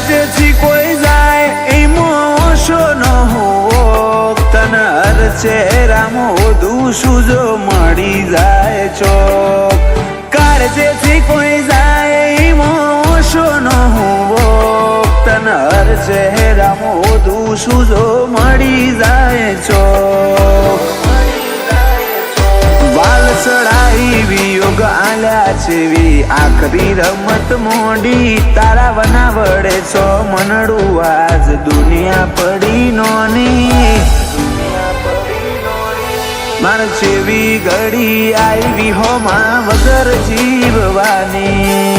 જેથી કોઈ જાય એમાં ઓછો ન હોવો તને હર ચહેરામાં વધુ સુજો મળી જાય ચોક કાળજેથી કોઈ જાય એમાં ઓછો ન હોવો તને હર ચહેરામાં વધુ સુજો મળી જાય ચોક વાલ ચડાઈ વિયોગ આલ્યા છેવી આખરી રમત મોડી તારા વના વડે છો મનડું આજ દુનિયા પડી નોની માર છેવી ઘડી આવી હોમાં વગર જીવવાની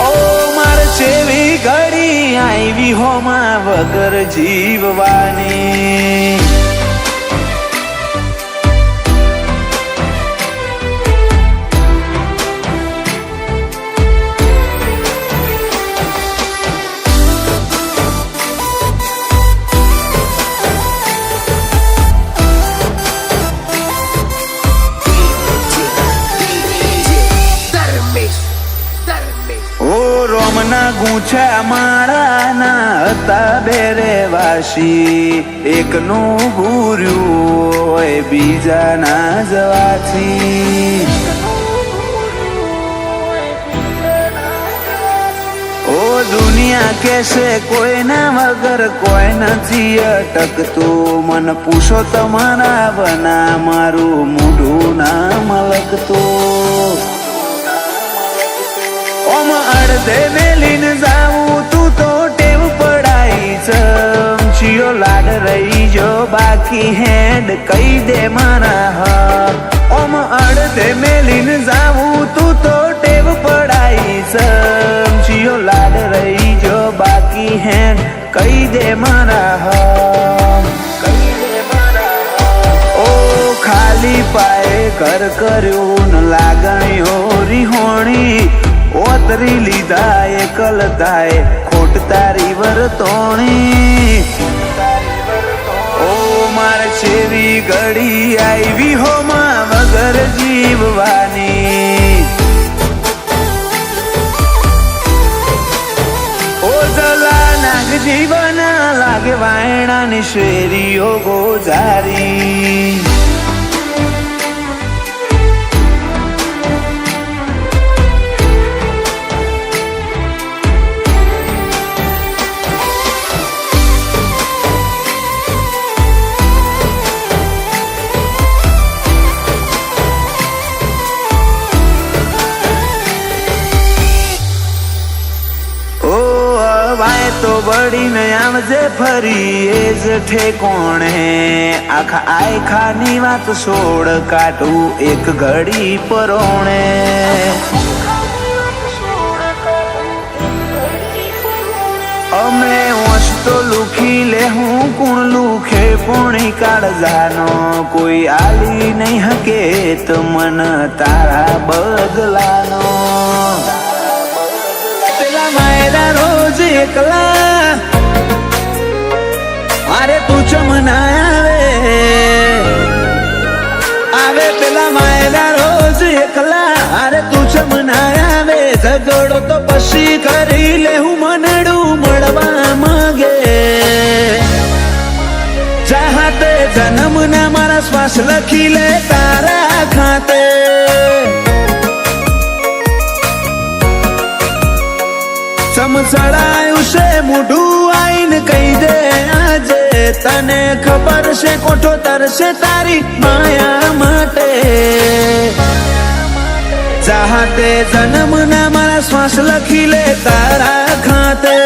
ઓ માર છેવી ઘડી આવી હોમાં વગર જીવવાની રોમના ગૂંછા માળાના હતા બેરે વાસી એકનું ભૂર્યું હોય બીજાના જવાથી ઓ દુનિયા કેસે કોઈના વગર કોઈ નથી અટકતું મન પૂછો તમારા બના મારું મોઢું ના મલકતું ઓમ અડધે મેલીને જાવું તું તો ટેવ પડાઈ ચમચીઓ લાડ રહી જો બાકી હેડ કહી દે મારા હક ઓમ અડધે મેલીને જાવું તું તો ટેવ પડાઈ ચમચીઓ લાડ રહી જો બાકી હેડ કહી દે મારા હક ઓ ખાલી પાએ ઘર કર્યું ન લાગણીઓ રીહોણી ઓતરી લીધા એકલ થાય ખોટ તારી વર્તોણી ઓ માર છેવી ઘડી આવી હોમાં વગર જીવવાની ઓ જલા નાગ જીવન લાગે વાયણાની શેરીઓ ગોજારી તો બળીને આવજે ફરી એ જ ઠેકોણે આખા આયખાની વાત છોડ કાઢું એક ઘડી પરોણે અમે હોશ તો લુખી લે હું કુણ લુખે પોણી કાળજાનો કોઈ આલી નહીં હકે તો મન તારા બદલાનો માયરા રોજ એકલા મારે તું ચમના આવે પેલા માયરા રોજ એકલા અરે તું ચમના આવે ઝઘડો તો પછી કરી લે હું મનડું મળવા માંગે ચાહતે જન્મના મારા શ્વાસ લખી લે તારા ખાતે સમસડાયું છે મોઢું આઈને કહી દે આજે તને ખબર છે કોઠો તરશે તારી માયા માટે ચાહતે જન્મના મારા શ્વાસ લખી લે તારા ખાતે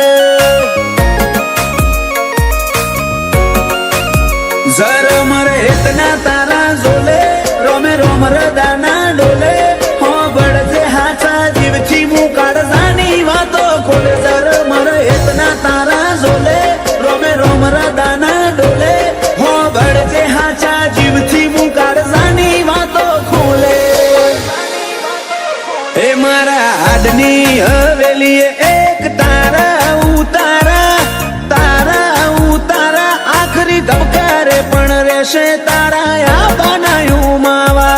જર મરે ઇતના તારા ઝોલે રોમે રોમ રદાના ડોલે હો બળજે હાચા જીવથી મું કાળજાની વાતો ખોલે જર મરે ઇતના તારા ઝોલે રોમે રોમ રદાના ડોલે હો બળજે હાચા જીવથી મું કાળજાની વાતો ખોલે એ મારા હાડની હવેલીએ એક તારા ઉતારા તારા ઉતારા આખરી ધબકારે પણ રહેશે તારા આ બનાયું માવા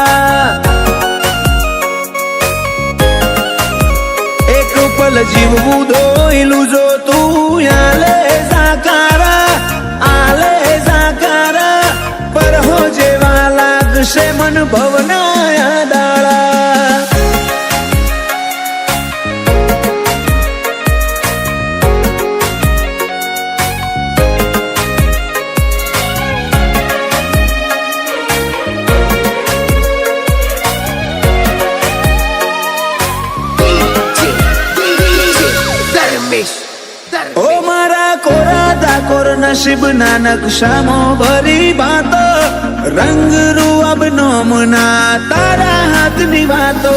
પલ જીવવું દોયલું જો તું આલે સાકારા પર હો જેવા લાગશે મન ભવના દાળા. ઓ મારા કોરા ડાકોર નસીબના નકશામાં ભરી વાતો, રંગ રૂઅબ નોમના તારા હાથની વાતો.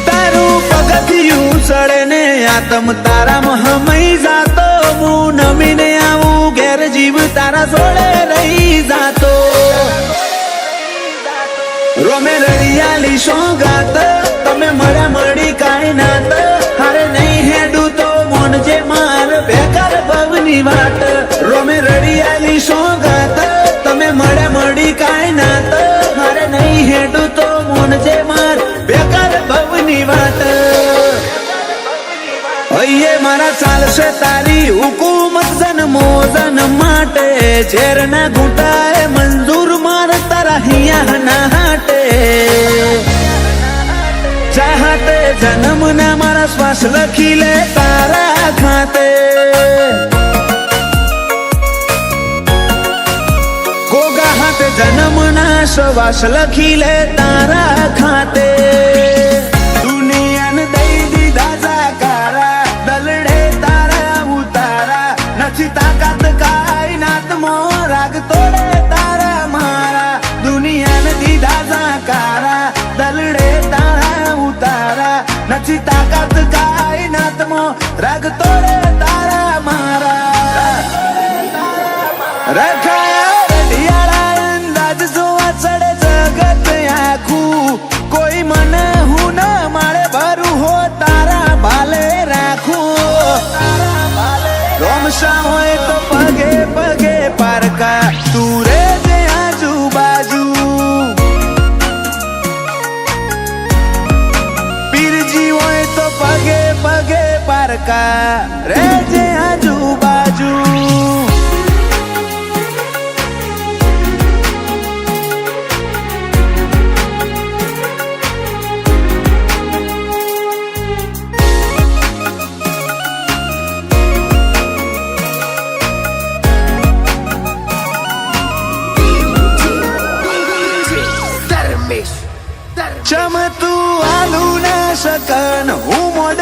તારું પગથિયું ચડે ને આતમ તારામાં હમઈ જાતો, હું નમીને આવું ઘેર જીવ તારા જોડે રહી જાતો. રોમે રળિયાલી સોગાત તમે મળ્યા મળી કાંઈ નાત, હારે નહીં હેડું તો મોનજે માર બેકાર ભવની વાત. રોમે રળિયાલી સોગાત તમે મળ્યા મળી કાંઈ નાત, હારે નહીં હેડું તો મોનજે માર બેકાર ભવની વાત. હૈયે મારા ચાલશે તારી હુકુમત જન્મો જન્મ માટે, ઝેરના ઘૂંટાએ મંજૂર માર તારા હિયા ના હાટે. ચાહતે જન્મના મારા શ્વાસ લખી લે તારા ખાતે, ગોગા હાથે જન્મના શ્વાસ લખી લે તારા ખાતે. દુનિયાને દઈ દીધા જાકારા, દલડે તારા ઉતારા, નથી તાકાત કાઈ નાતમો રાગ તોડે તારા મારા. દુનિયાને દીધા જાકારા, દલડે તારા ઉતારા, નથી તાકાત કાઈ નાતમો રાગ તોડે તારા મારા. રખાયા રઢિયાળા અંદાજ જોવા ચડે જગત આખું, કોઈ મને હું ન માળે ભરું હો તારા ભાલે રાખું. રોમશા હોય તો પગે પગે પારકા, તું રે જે આજુબાજુ. પીરજી હોય તો પગે પગે પારકા, રે જે આજુબાજુ. ચમતું આલુ ના શકન, હું મોડ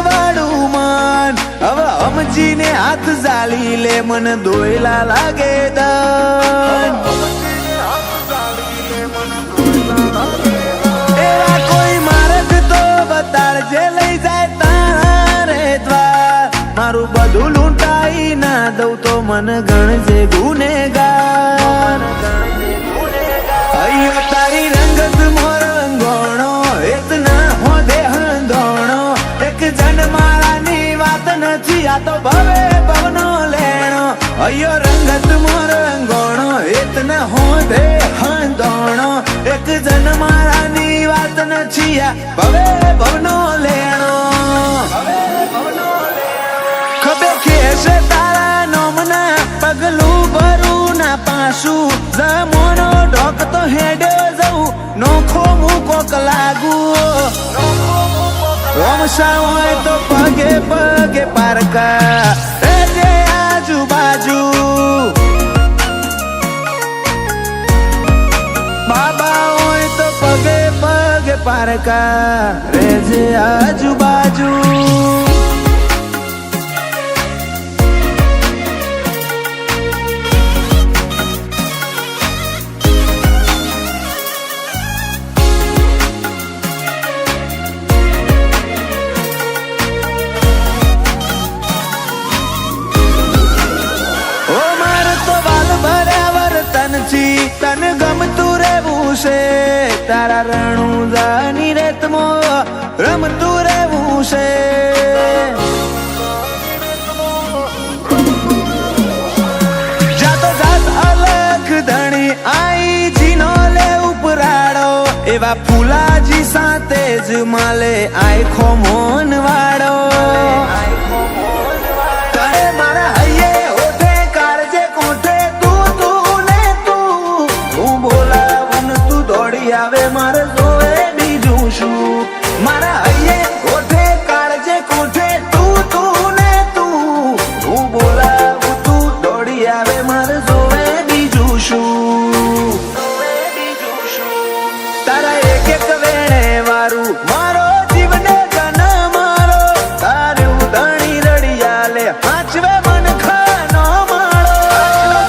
વાળું મન. હવે સમજીને હાથ ઝાલી લે મન દોયલા લાગે દન. એવા કોઈ માર્ગ તો બતાડજે લઈ જાય તારા રે દ્વાર. મારું બધું લૂંટાઈ ના દઉં તો મન ગણજે ગુનેગાર. અయ్యో તારી રંગત મોર અંગોણો, એતના હો દેહ ધોણો. એક જન માળાની વાત નથી આ તો ભવે ભવનો લેણો. અయ్యో રંગત મોર અંગોણો, એતના હો દેહ ધોણો. એક જન માળાની વાત નથી આ ભવે ભવનો લેણો. ખબે ખેસે તારા નોમના પગલું ભરું ના પાછું. જમોનો ઢોક તો હેડે જવું, નોખો મૂકોક લાગુ. રોમશા હોય તો પગે પગે પારકા, રે જે આજુબાજુ. બાબા હોય તો પગે પગે પારકા, રે જે આજુબાજુ. તન ગમતું રહેવું છે તારા રણુદાની રેતમાં રમતું રહેવું છે. જાતો જાત અલખ ધણી આઈ જીનો લે ઉપરાડો, એ એવા ફૂલાજી સાથે જ માલે આખો મોન વાળો કરે મારા હૈયે હોઠે કાળજે કોઠે તું ને તું હું બોલાવું ને તું દોડી આવે મારે જોવે બીજું શું મારા હૈયે હોઠે કાળજે કોઠે તું ને તું હું બોલાવું તું દોડી આવે મારે જોવે બીજું શું તારા એક એક વેણે વારું મારો જીવને ગન મારો તારું ધણી રડિયા લે પાંચવે મન ખાનો માળો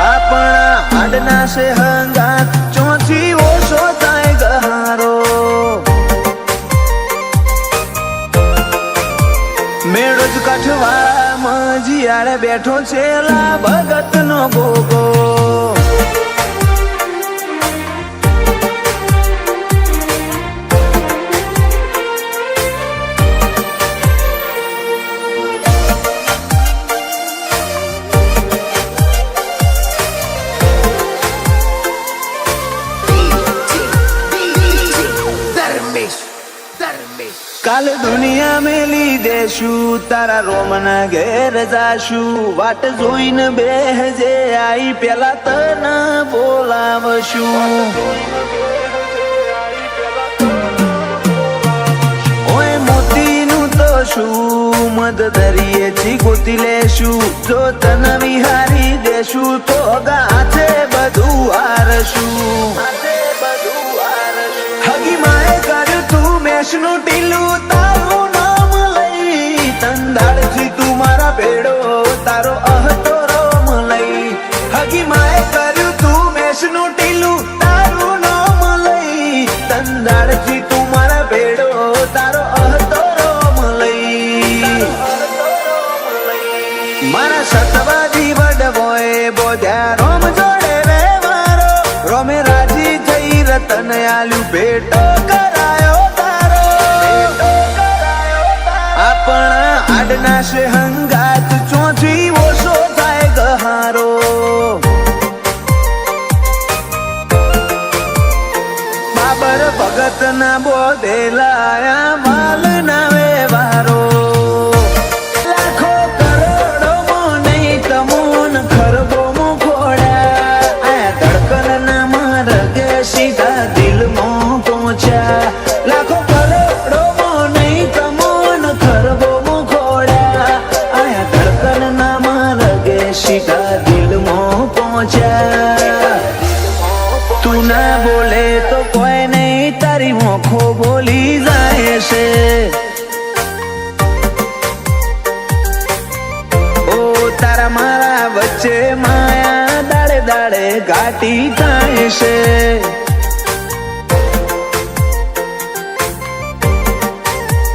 આપણા હાડના છે હંગાત ચોથી ઓછો થાય ગહારો મેળો જ કાઠવાળામાં જીયાળે બેઠો છે લા ભગત નો ગોગો કાલ દુનિયા મેલી દેશું તારા રોમના ઘેર જાશું વાટ જોઈને બેહજે આઈ પેલા તને બોલાવશું ઓય મોતીનું તો શું મદ દરિયેથી ગોતી લેશું જો તને વિહારી દેશું તો ગાથે બધું હારશું હગી માએ કર્યું તું મેષનું ટીલું તારું નામ લઈ તંદાળથી તું મારા ભેડો તારો અહતો રોમ લઈ હગી માએ કર્યું તું મેષનું ટીલું તારું નામ લઈ તંદાળથી તું મારા ભેડો તારો અહતો રોમ લઈ મારા સતવાજી વડવોએ બોધ્યા રોમ જોડે રે મારો રોમે રાજી થઈ રતન આલ્યું ભેટો કરાયો તારો આપણા હાડના છે હંગાત ચોથી ઓછો થાય ગહારો બાબર ભગત ના બોધેલાયા માલ ના વ્યવહારો લાખો કરોડો માં નહીં તમોન ખરબો મો ખોડ્યા આ ધડકન ના માર્ગે સીધા દિલમાં પહોંચ્યા લાખો કરોડો માં નહીં તમોન ખરબો મો ખોડ્યા આ ધડકન ના માર્ગે સીધા દિલમાં પહોંચ્યા તું ના બોલે તો કોઈ નહીં તારી મોખો બોલી જાય છે ઓ તારા મારા વચ્ચે માયા દાડે દાડે ઘાટી થાય છે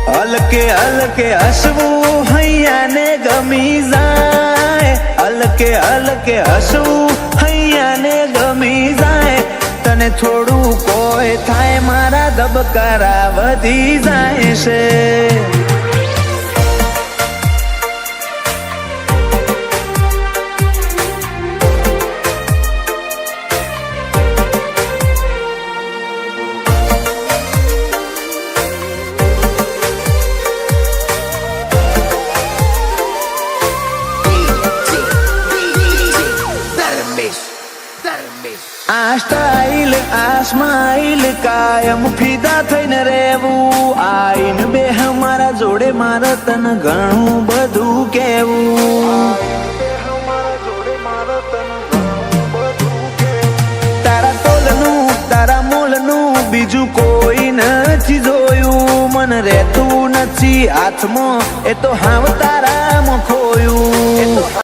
હલકે હલકે હસવું હૈયાને ગમી જાય હલકે હલકે હસવું હૈયાને ગમી જાય તને થોડું કોઈ થાય મારા ધબકારા વધી જાય છે આ સ્ટાઇલ આ સ્માઇલ કાયમ ફિદા થઈને રહેવું આઈન બે મારા જોડે મારે તને ઘણું બધું કેવું તારા તોલનું તારા મોલનું બીજું કોઈ નથી જોયું મન રહેતું નથી હાથમાં એ તો હાવ તારામાં ખોયું